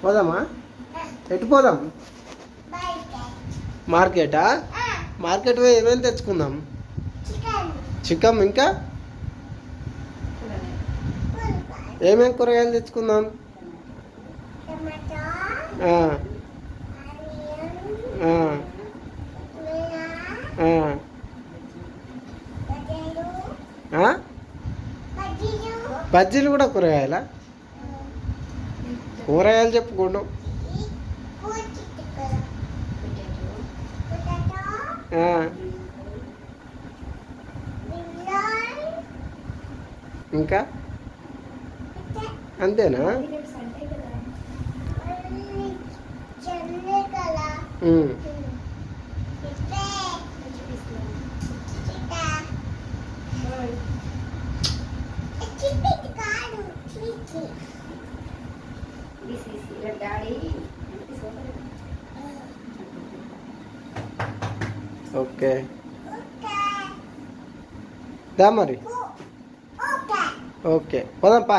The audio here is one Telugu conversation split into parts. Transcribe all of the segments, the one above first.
పోదామా? ఎటు పోదాం? మార్కెటా? మార్కెట్ పోయి ఏమేమి తెచ్చుకుందాం? చికెన్, ఇంకా ఏమేమి కూరగాయలు తెచ్చుకుందాం? బజ్జీలు కూడా కూరగాయలా? కూరగాయలు చెప్పుకోండు. ఇంకా అంతేనా? ఓకే దా మరి. ఓకే పోదాం పా.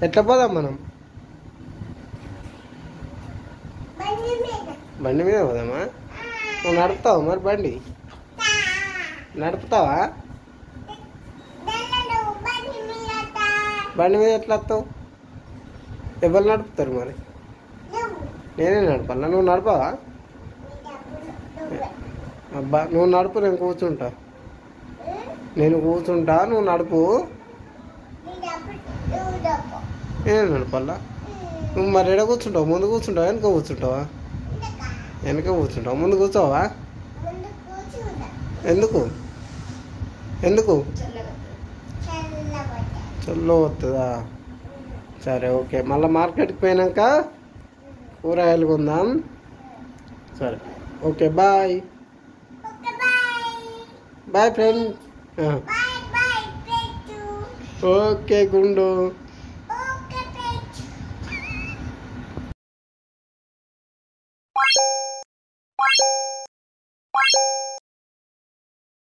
ఎట్లా పోదాం మనం? బండి మీద పోదామా? నువ్వు నడుపుతావా మరి బండి? నడుపుతావా? బండి మీద ఎట్లా వస్తావు? ఎవరు నడుపుతారు మరి? నేనే నడపాలా? నువ్వు నడపవా? అబ్బా నువ్వు నడుపు, నేను కూర్చుంటా. నువ్వు నడుపు. నేను నడపాలా? నువ్వు మరి ఎడ కూర్చుంటావు? ముందు కూర్చుంటావా వెనక కూర్చుంటావా? వెనక కూర్చుంటావా? ముందు కూర్చోవా? ఎందుకు చల్ల వస్తుందా? సరే ఓకే. మళ్ళీ మార్కెట్కి పోయినాక కూరగాయలు కొందాం. సరే okay bye. Bye friend. Okay గుండు.